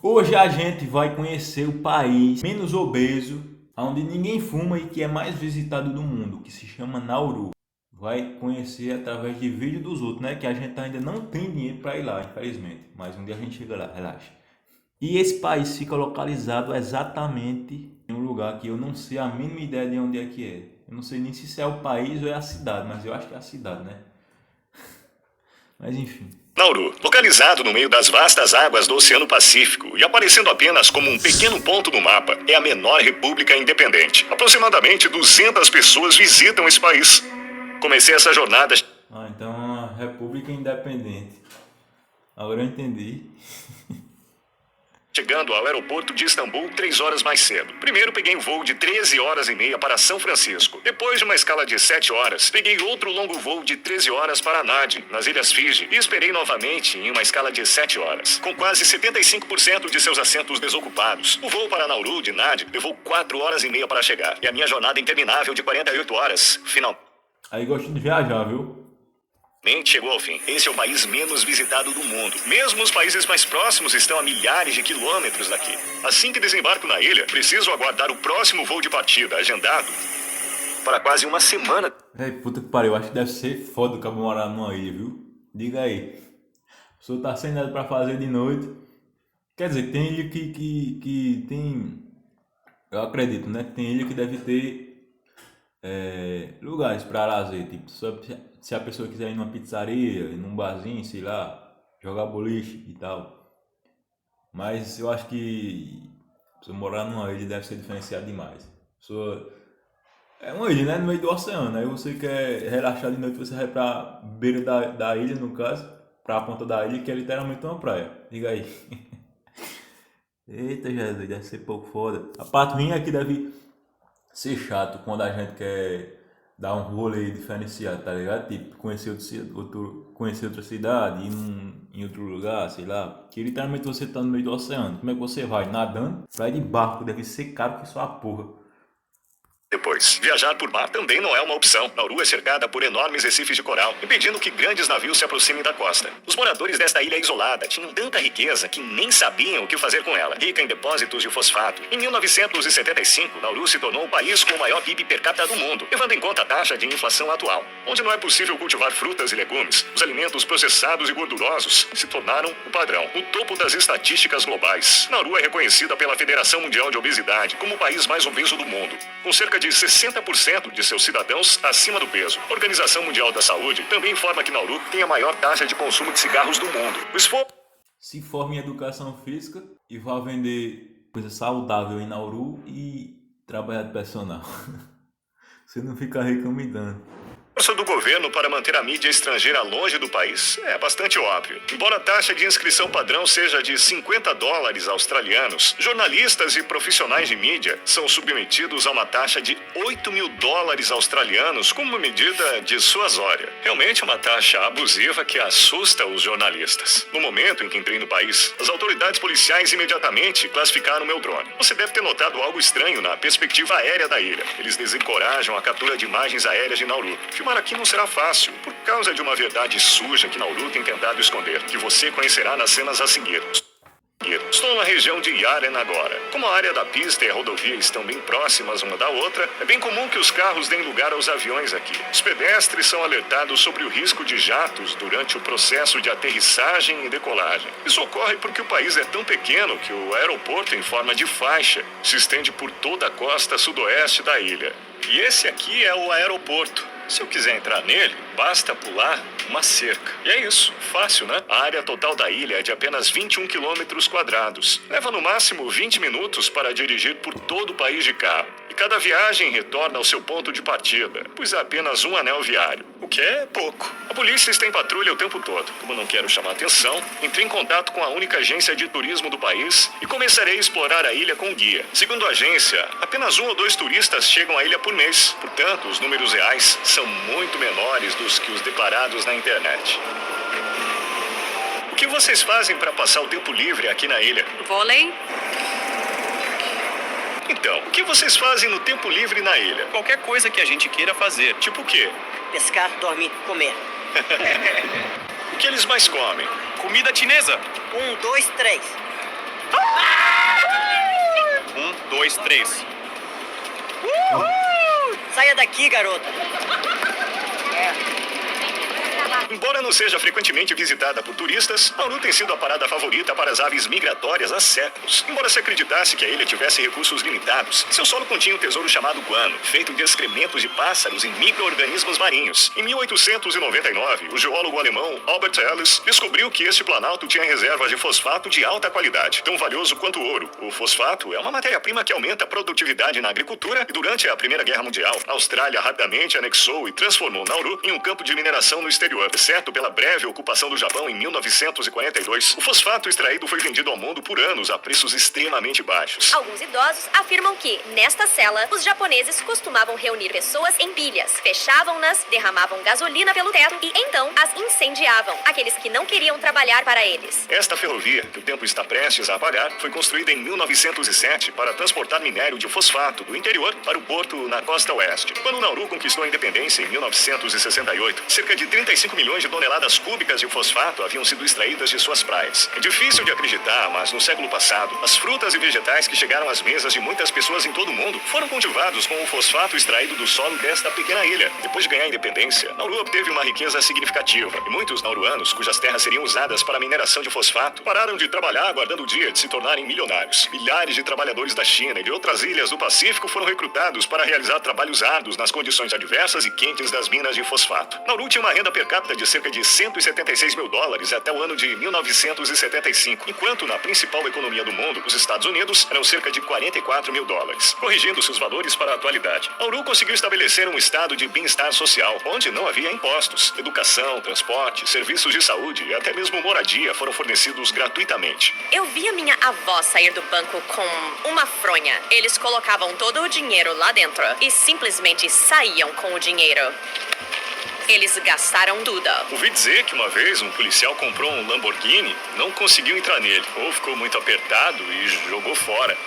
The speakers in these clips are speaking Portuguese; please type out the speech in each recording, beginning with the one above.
Hoje a gente vai conhecer o país menos obeso, onde ninguém fuma e que é mais visitado do mundo, que se chama Nauru. Vai conhecer através de vídeo dos outros, né? Que a gente ainda não tem dinheiro para ir lá, infelizmente. Mas um dia a gente chega lá, relaxa. E esse país fica localizado exatamente em um lugar que eu não sei a mínima ideia de onde é que é. Eu não sei nem se isso é o país ou é a cidade, mas eu acho que é a cidade, né? Mas enfim. Nauru, localizado no meio das vastas águas do Oceano Pacífico e aparecendo apenas como um pequeno ponto no mapa, é a menor república independente. Aproximadamente 200 pessoas visitam esse país. Comecei essa jornada... Então é uma república independente. Agora eu entendi. Chegando ao aeroporto de Istambul 3 horas mais cedo. Primeiro peguei um voo de 13 horas e meia para São Francisco. Depois de uma escala de 7 horas, peguei outro longo voo de 13 horas para Nadi, nas Ilhas Fiji, e esperei novamente em uma escala de 7 horas. Com quase 75% de seus assentos desocupados, o voo para Nauru de Nadi levou 4 horas e meia para chegar. E a minha jornada interminável de 48 horas, finalmente Aí gosto de viajar, viu? chegou ao fim. Esse é o país menos visitado do mundo. Mesmo os países mais próximos estão a milhares de quilômetros daqui. Assim que desembarco na ilha, preciso aguardar o próximo voo de partida, agendado para quase uma semana. Puta que pariu, acho que deve ser foda o cabo morar numa ilha, viu? Diga aí. A pessoa tá sem nada pra fazer de noite. Quer dizer, tem ilha que tem... Eu acredito, né? Que tem ilha que deve ter lugares pra lazer. Tipo, se a pessoa quiser ir numa pizzaria, ir num barzinho, sei lá, jogar boliche e tal. Mas eu acho que você morar numa ilha deve ser diferenciado demais. Pessoa... É uma ilha, né? No meio do oceano. Aí você quer relaxar de noite, você vai pra beira da ilha, no caso, pra ponta da ilha, que é literalmente uma praia. Diga aí. Eita Jesus, deve ser pouco foda. A parte minha é que deve ser chato quando a gente quer dar um rolê diferenciado, tá ligado? Tipo, conhecer outra cidade, ir em outro lugar, sei lá. Que literalmente você tá no meio do oceano. Como é que você vai? Nadando? Vai de barco, deve ser caro que só a porra. Depois, viajar por mar também não é uma opção. Nauru é cercada por enormes recifes de coral, impedindo que grandes navios se aproximem da costa. Os moradores desta ilha isolada tinham tanta riqueza que nem sabiam o que fazer com ela. Rica em depósitos de fosfato. Em 1975, Nauru se tornou o país com o maior PIB per capita do mundo, levando em conta a taxa de inflação atual. Onde não é possível cultivar frutas e legumes, os alimentos processados e gordurosos se tornaram o padrão. No topo das estatísticas globais, Nauru é reconhecida pela Federação Mundial de Obesidade como o país mais obeso do mundo, com cerca de 60% de seus cidadãos acima do peso. A Organização Mundial da Saúde também informa que Nauru tem a maior taxa de consumo de cigarros do mundo. Se forme em educação física e vá vender coisa saudável em Nauru e trabalhar de personal. Você não fica recomendando. Força do governo para manter a mídia estrangeira longe do país é bastante óbvio. Embora a taxa de inscrição padrão seja de $50 australianos, jornalistas e profissionais de mídia são submetidos a uma taxa de $8.000 australianos como medida dissuasória. Realmente é uma taxa abusiva que assusta os jornalistas. No momento em que entrei no país, as autoridades policiais imediatamente classificaram meu drone. Você deve ter notado algo estranho na perspectiva aérea da ilha. Eles desencorajam a captura de imagens aéreas de Nauru. Filmar aqui não será fácil, por causa de uma verdade suja que Nauru tem tentado esconder, que você conhecerá nas cenas a seguir. Estou na região de Yaren agora. Como a área da pista e a rodovia estão bem próximas uma da outra, é bem comum que os carros deem lugar aos aviões aqui. Os pedestres são alertados sobre o risco de jatos durante o processo de aterrissagem e decolagem. Isso ocorre porque o país é tão pequeno que o aeroporto em forma de faixa se estende por toda a costa sudoeste da ilha. E esse aqui é o aeroporto. Se eu quiser entrar nele, basta pular uma cerca. E é isso, fácil, né? A área total da ilha é de apenas 21 quilômetros quadrados. Leva no máximo 20 minutos para dirigir por todo o país de carro. E cada viagem retorna ao seu ponto de partida, pois há apenas um anel viário, o que é pouco. A polícia está em patrulha o tempo todo. Como não quero chamar atenção, entrei em contato com a única agência de turismo do país e começarei a explorar a ilha com um guia. Segundo a agência, apenas 1 ou 2 turistas chegam à ilha por mês. Portanto, os números reais são muito menores dos que os declarados na internet. O que vocês fazem para passar o tempo livre aqui na ilha? Vôlei. Então, o que vocês fazem no tempo livre na ilha? Qualquer coisa que a gente queira fazer. Tipo o quê? Pescar, dormir, comer. O que eles mais comem? Comida chinesa. 1, 2, 3. 2, 3. Saia daqui, garoto. Embora não seja frequentemente visitada por turistas, Nauru tem sido a parada favorita para as aves migratórias há séculos. Embora se acreditasse que a ilha tivesse recursos limitados, seu solo continha um tesouro chamado guano, feito de excrementos de pássaros e micro-organismos marinhos. Em 1899, o geólogo alemão Albert Ellis descobriu que este planalto tinha reservas de fosfato de alta qualidade, tão valioso quanto o ouro. O fosfato é uma matéria-prima que aumenta a produtividade na agricultura e durante a Primeira Guerra Mundial, a Austrália rapidamente anexou e transformou Nauru em um campo de mineração no exterior. Exceto pela breve ocupação do Japão em 1942, o fosfato extraído foi vendido ao mundo por anos a preços extremamente baixos. Alguns idosos afirmam que, nesta cela, os japoneses costumavam reunir pessoas em pilhas, fechavam-nas, derramavam gasolina pelo teto e então as incendiavam, aqueles que não queriam trabalhar para eles. Esta ferrovia, que o tempo está prestes a apagar, foi construída em 1907 para transportar minério de fosfato do interior para o porto na costa oeste. Quando Nauru conquistou a independência em 1968, cerca de 35 milhões de toneladas cúbicas de fosfato haviam sido extraídas de suas praias. É difícil de acreditar, mas no século passado, as frutas e vegetais que chegaram às mesas de muitas pessoas em todo o mundo foram cultivados com o fosfato extraído do solo desta pequena ilha. Depois de ganhar a independência, Nauru obteve uma riqueza significativa e muitos nauruanos, cujas terras seriam usadas para a mineração de fosfato, pararam de trabalhar aguardando o dia de se tornarem milionários. Milhares de trabalhadores da China e de outras ilhas do Pacífico foram recrutados para realizar trabalhos árduos nas condições adversas e quentes das minas de fosfato. Nauru tinha uma renda per capita de cerca de 176 mil dólares até o ano de 1975, enquanto na principal economia do mundo, os Estados Unidos, eram cerca de 44 mil dólares. Corrigindo seus valores para a atualidade, Nauru conseguiu estabelecer um estado de bem-estar social, onde não havia impostos. Educação, transporte, serviços de saúde e até mesmo moradia foram fornecidos gratuitamente. Eu via minha avó sair do banco com uma fronha. Eles colocavam todo o dinheiro lá dentro e simplesmente saíam com o dinheiro. Eles gastaram tudo. Ouvi dizer que uma vez um policial comprou um Lamborghini, não conseguiu entrar nele, ou ficou muito apertado e jogou fora.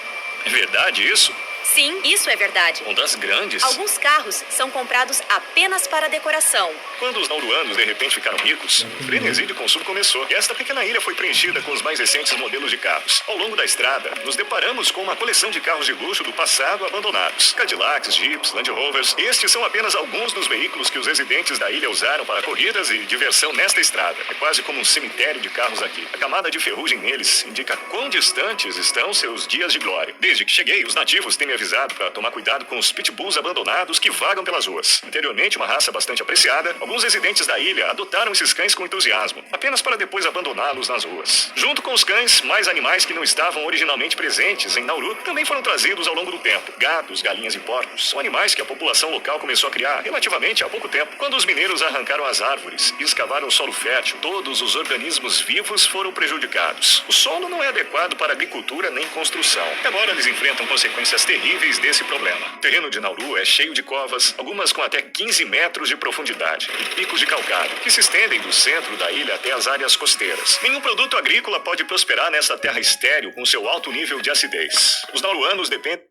É verdade isso? Sim, isso é verdade. Um das grandes. Alguns carros são comprados apenas para decoração. Quando os nauruanos de repente ficaram ricos, o frenesi de consumo começou. E esta pequena ilha foi preenchida com os mais recentes modelos de carros. Ao longo da estrada, nos deparamos com uma coleção de carros de luxo do passado abandonados. Cadillacs, Jeeps, Land Rovers. Estes são apenas alguns dos veículos que os residentes da ilha usaram para corridas e diversão nesta estrada. É quase como um cemitério de carros aqui. A camada de ferrugem neles indica quão distantes estão seus dias de glória. Desde que cheguei, os nativos têm me avisado para tomar cuidado com os pitbulls abandonados que vagam pelas ruas. Anteriormente, uma raça bastante apreciada, alguns residentes da ilha adotaram esses cães com entusiasmo, apenas para depois abandoná-los nas ruas. Junto com os cães, mais animais que não estavam originalmente presentes em Nauru também foram trazidos ao longo do tempo. Gatos, galinhas e porcos são animais que a população local começou a criar relativamente há pouco tempo. Quando os mineiros arrancaram as árvores e escavaram o solo fértil, todos os organismos vivos foram prejudicados. O solo não é adequado para agricultura nem construção. Agora eles enfrentam consequências terríveis desse problema. O terreno de Nauru é cheio de covas, algumas com até 15 metros de profundidade, e picos de calcário, que se estendem do centro da ilha até as áreas costeiras. Nenhum produto agrícola pode prosperar nessa terra estéril com seu alto nível de acidez. Os nauruanos dependem...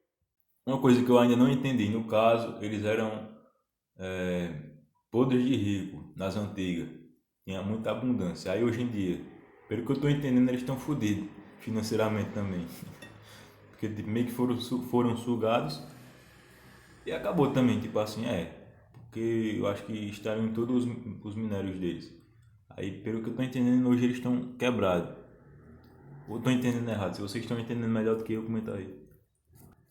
Uma coisa que eu ainda não entendi, no caso, eles eram podres de rico nas antigas. Tinha muita abundância. Aí hoje em dia, pelo que eu estou entendendo, eles estão fodidos financeiramente também. Porque tipo, meio que foram sugados e acabou também, tipo assim, porque eu acho que estariam em todos os minérios deles. Aí, pelo que eu estou entendendo, hoje eles estão quebrados. Ou estou entendendo errado? Se vocês estão entendendo melhor do que eu, comenta aí.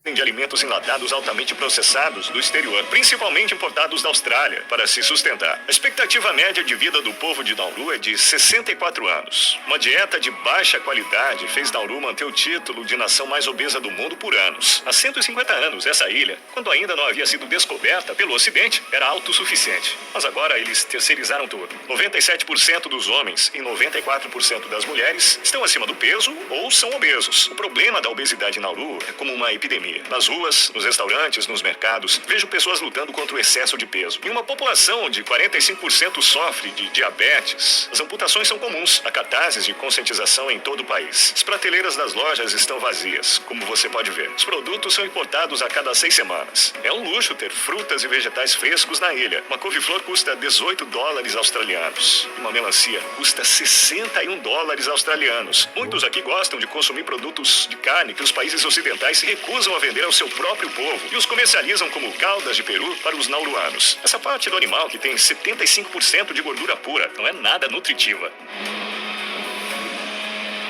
De alimentos enlatados altamente processados do exterior, principalmente importados da Austrália, para se sustentar. A expectativa média de vida do povo de Nauru é de 64 anos. Uma dieta de baixa qualidade fez Nauru manter o título de nação mais obesa do mundo por anos. Há 150 anos, essa ilha, quando ainda não havia sido descoberta pelo Ocidente, era autossuficiente. Mas agora eles terceirizaram tudo. 97% dos homens e 94% das mulheres estão acima do peso ou são obesos. O problema da obesidade em Nauru é como uma epidemia. Nas ruas, nos restaurantes, nos mercados, vejo pessoas lutando contra o excesso de peso. Em uma população onde 45% sofre de diabetes, as amputações são comuns. Há cartazes de conscientização em todo o país. As prateleiras das lojas estão vazias, como você pode ver. Os produtos são importados a cada 6 semanas. É um luxo ter frutas e vegetais frescos na ilha. Uma couve-flor custa 18 dólares australianos. E uma melancia custa 61 dólares australianos. Muitos aqui gostam de consumir produtos de carne que os países ocidentais se recusam a vender ao seu próprio povo e os comercializam como caldas de peru para os nauruanos. Essa parte do animal, que tem 75% de gordura pura, não é nada nutritiva.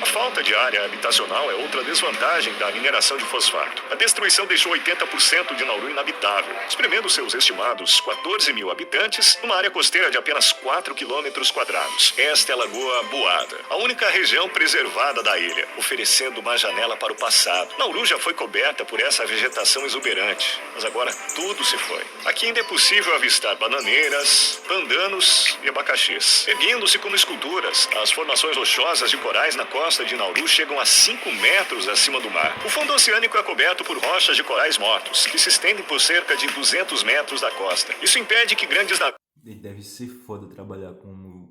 A falta de área habitacional é outra desvantagem da mineração de fosfato. A destruição deixou 80% de Nauru inabitável, espremendo seus estimados 14 mil habitantes numa área costeira de apenas 4 quilômetros quadrados. Esta é a Lagoa Boada, a única região preservada da ilha, oferecendo uma janela para o passado. Nauru já foi coberta por essa vegetação exuberante, mas agora tudo se foi. Aqui ainda é possível avistar bananeiras, pandanos e abacaxis. Erguendo-se como esculturas, as formações rochosas de corais na costa de Nauru chegam a 5 metros acima do mar. O fundo oceânico é coberto por rochas de corais mortos, que se estendem por cerca de 200 metros da costa. Isso impede que grandes navios... Deve ser foda trabalhar como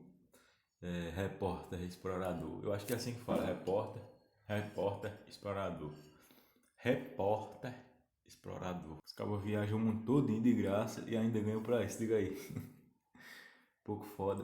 repórter, explorador. Eu acho que é assim que fala, repórter, explorador. Repórter, explorador. Os cabos viajam o mundo todinho de graça e ainda ganham pra isso, diga aí. Pouco foda.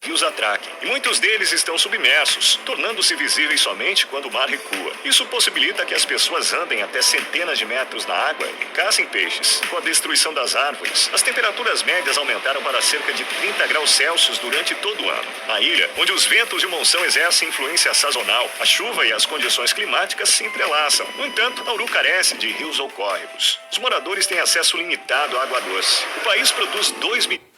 Os atraquem, e muitos deles estão submersos, tornando-se visíveis somente quando o mar recua. Isso possibilita que as pessoas andem até centenas de metros na água e caçem peixes. Com a destruição das árvores, as temperaturas médias aumentaram para cerca de 30 graus Celsius durante todo o ano. Na ilha, onde os ventos de monção exercem influência sazonal, a chuva e as condições climáticas se entrelaçam. No entanto, Nauru carece de rios ou córregos. Os moradores têm acesso limitado à água doce. O país produz 2 milhões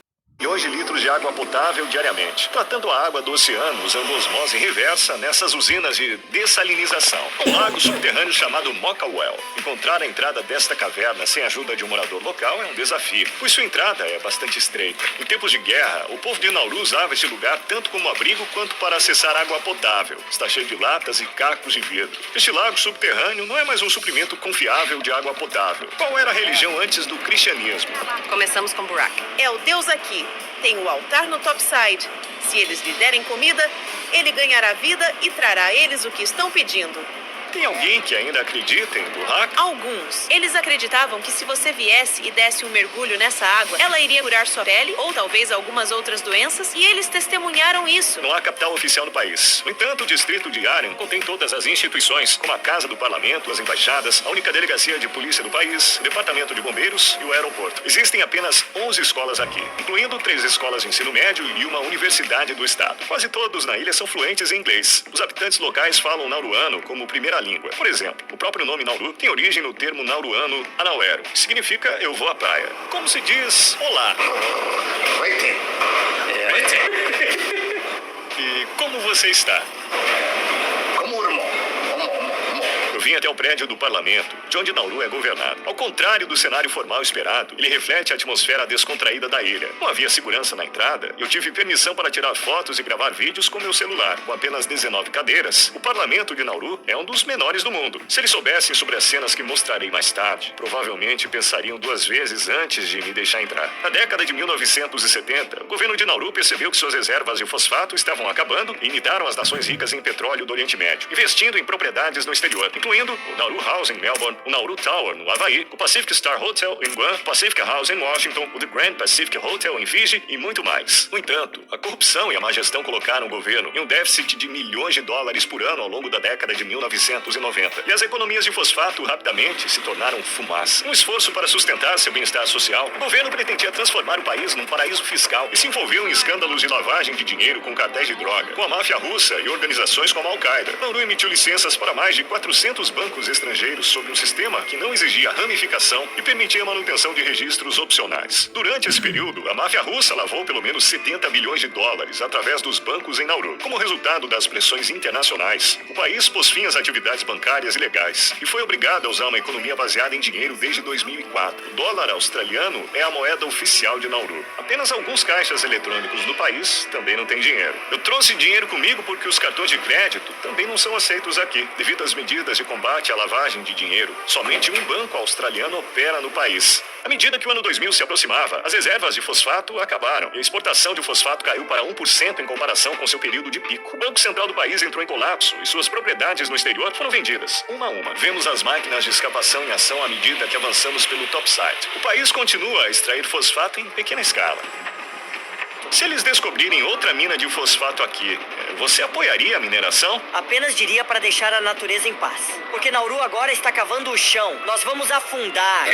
de litros de água potável diariamente, tratando a água do oceano usando osmose reversa nessas usinas de dessalinização. Um lago subterrâneo chamado Mokawel. Encontrar a entrada desta caverna sem a ajuda de um morador local é um desafio, pois sua entrada é bastante estreita. Em tempos de guerra, o povo de Nauru usava este lugar tanto como abrigo quanto para acessar água potável. Está cheio de latas e cacos de vidro. Este lago subterrâneo não é mais um suprimento confiável de água potável. Qual era a religião antes do cristianismo? Começamos com Burak. É o Deus aqui. Tem o altar no topside. Se eles lhe derem comida, ele ganhará vida e trará a eles o que estão pedindo. Tem alguém que ainda acredita em Burak? Alguns. Eles acreditavam que se você viesse e desse um mergulho nessa água, ela iria curar sua pele ou talvez algumas outras doenças, e eles testemunharam isso. Não há capital oficial no país. No entanto, o distrito de Aren contém todas as instituições, como a Casa do Parlamento, as embaixadas, a única delegacia de polícia do país, o departamento de bombeiros e o aeroporto. Existem apenas 11 escolas aqui, incluindo 3 escolas de ensino médio e uma universidade do estado. Quase todos na ilha são fluentes em inglês. Os habitantes locais falam nauruano como primeira língua. Por exemplo, o próprio nome Nauru tem origem no termo nauruano anauero, que significa eu vou à praia. Como se diz olá. E como você está? Eu vim até o prédio do parlamento, de onde Nauru é governado. Ao contrário do cenário formal esperado, ele reflete a atmosfera descontraída da ilha. Não havia segurança na entrada e eu tive permissão para tirar fotos e gravar vídeos com meu celular. Com apenas 19 cadeiras, o parlamento de Nauru é um dos menores do mundo. Se eles soubessem sobre as cenas que mostrarei mais tarde, provavelmente pensariam 2 vezes antes de me deixar entrar. Na década de 1970, o governo de Nauru percebeu que suas reservas de fosfato estavam acabando e imitaram as nações ricas em petróleo do Oriente Médio, investindo em propriedades no exterior, incluindo o Nauru House em Melbourne, o Nauru Tower no Havaí, o Pacific Star Hotel em Guam, o Pacific House em Washington, o The Grand Pacific Hotel em Fiji e muito mais. No entanto, a corrupção e a má gestão colocaram o governo em um déficit de milhões de dólares por ano ao longo da década de 1990. E as economias de fosfato rapidamente se tornaram fumaça. Um esforço para sustentar seu bem-estar social, o governo pretendia transformar o país num paraíso fiscal e se envolveu em escândalos de lavagem de dinheiro com cartéis de droga, com a máfia russa e organizações como a Al-Qaeda. Nauru emitiu licenças para mais de 400 bancos estrangeiros sob um sistema que não exigia ramificação e permitia a manutenção de registros opcionais. Durante esse período, a máfia russa lavou pelo menos 70 bilhões de dólares através dos bancos em Nauru. Como resultado das pressões internacionais, o país pôs fim às atividades bancárias ilegais e foi obrigado a usar uma economia baseada em dinheiro desde 2004. O dólar australiano é a moeda oficial de Nauru. Apenas alguns caixas eletrônicos no país também não têm dinheiro. Eu trouxe dinheiro comigo porque os cartões de crédito também não são aceitos aqui, devido às medidas de combate à lavagem de dinheiro. Somente um banco australiano opera no país. À medida que o ano 2000 se aproximava, as reservas de fosfato acabaram e a exportação de fosfato caiu para 1% em comparação com seu período de pico. O Banco Central do país entrou em colapso e suas propriedades no exterior foram vendidas, uma a uma. Vemos as máquinas de escavação em ação à medida que avançamos pelo topside. O país continua a extrair fosfato em pequena escala. fosfato. Se eles descobrirem outra mina de fosfato aqui, você apoiaria a mineração? Apenas diria para deixar a natureza em paz. Porque Nauru agora está cavando o chão. Nós vamos afundar.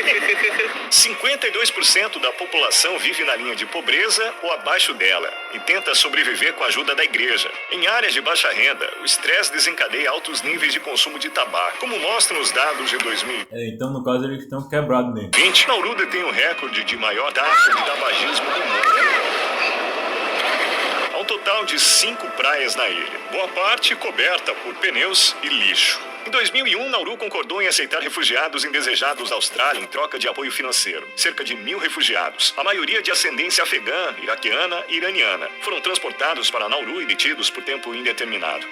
52% da população vive na linha de pobreza ou abaixo dela e tenta sobreviver com a ajuda da igreja. Em áreas de baixa renda, o estresse desencadeia altos níveis de consumo de tabaco, como mostram os dados de 2020. Então, no caso, eles estão quebrados mesmo. Nauru detém o recorde de maior taxa de tabagismo do mundo. Há um total de 5 praias na ilha, boa parte coberta por pneus e lixo. Em 2001, Nauru concordou em aceitar refugiados indesejados da Austrália em troca de apoio financeiro. Cerca de 1.000 refugiados, a maioria de ascendência afegã, iraquiana e iraniana, foram transportados para Nauru e detidos por tempo indeterminado.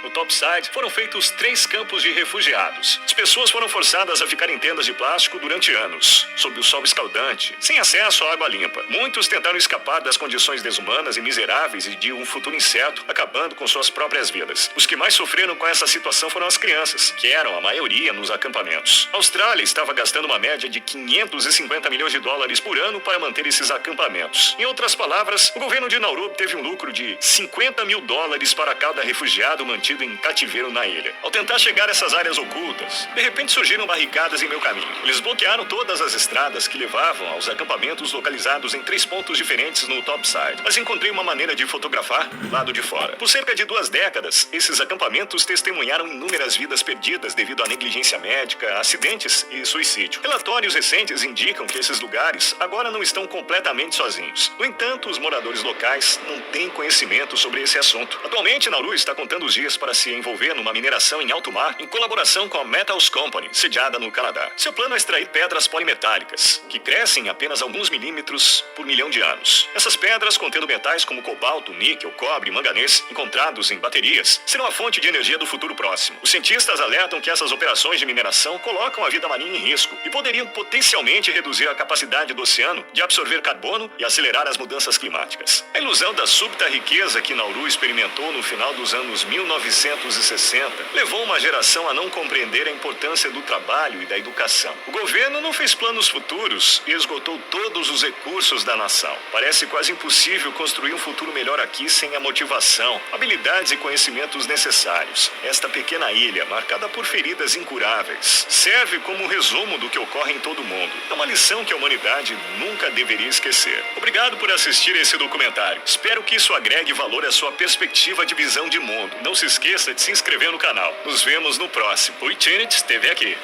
No Topside, foram feitos 3 campos de refugiados. As pessoas foram forçadas a ficar em tendas de plástico durante anos, sob o sol escaldante, sem acesso à água limpa. Muitos tentaram escapar das condições desumanas e miseráveis e de um futuro incerto, acabando com suas próprias vidas. Os que mais sofreram com essa situação foram as crianças, que eram a maioria nos acampamentos. A Austrália estava gastando uma média de 550 milhões de dólares por ano para manter esses acampamentos. Em outras palavras, o governo de Nauru teve um lucro de 50 mil dólares para cada refugiado mantido em cativeiro na ilha. Ao tentar chegar a essas áreas ocultas, de repente surgiram barricadas em meu caminho. Eles bloquearam todas as estradas que levavam aos acampamentos localizados em 3 pontos diferentes no Topside. Mas encontrei uma maneira de fotografar do lado de fora. Por cerca de 2 décadas, esses acampamentos testemunharam inúmeras vidas perdidas devido à negligência médica, acidentes e suicídio. Relatórios recentes indicam que esses lugares agora não estão completamente sozinhos. No entanto, os moradores locais não têm conhecimento sobre esse assunto. Atualmente, Nauru está contando os dias para se envolver numa mineração em alto mar em colaboração com a Metals Company, sediada no Canadá. Seu plano é extrair pedras polimetálicas, que crescem apenas alguns milímetros por milhão de anos. Essas pedras, contendo metais como cobalto, níquel, cobre e manganês, encontrados em baterias, serão a fonte de energia do futuro próximo. Os cientistas alertam que essas operações de mineração colocam a vida marinha em risco e poderiam potencialmente reduzir a capacidade do oceano de absorver carbono e acelerar as mudanças climáticas. A ilusão da súbita riqueza que Nauru experimentou no final dos anos 1960 levou uma geração a não compreender a importância do trabalho e da educação. O governo não fez planos futuros e esgotou todos os recursos da nação. Parece quase impossível construir um futuro melhor aqui sem a motivação, habilidades e conhecimentos necessários. Esta pequena ilha, marcada por feridas incuráveis, serve como um resumo do que ocorre em todo o mundo. É uma lição que a humanidade nunca deveria esquecer. Obrigado por assistir esse documentário. Espero que isso agregue valor à sua perspectiva de visão de mundo. Não se esqueça de se inscrever no canal. Nos vemos no próximo. O Itinit esteve aqui.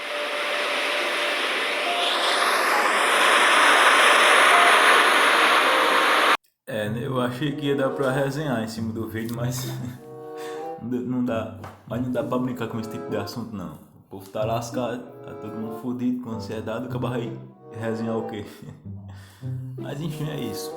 Eu achei que ia dar pra resenhar em cima do vídeo, mas não dá. Mas não dá pra brincar com esse tipo de assunto, não. O povo tá lascado, tá todo mundo fodido, com ansiedade, acaba aí resenhar o quê? Mas enfim, é isso.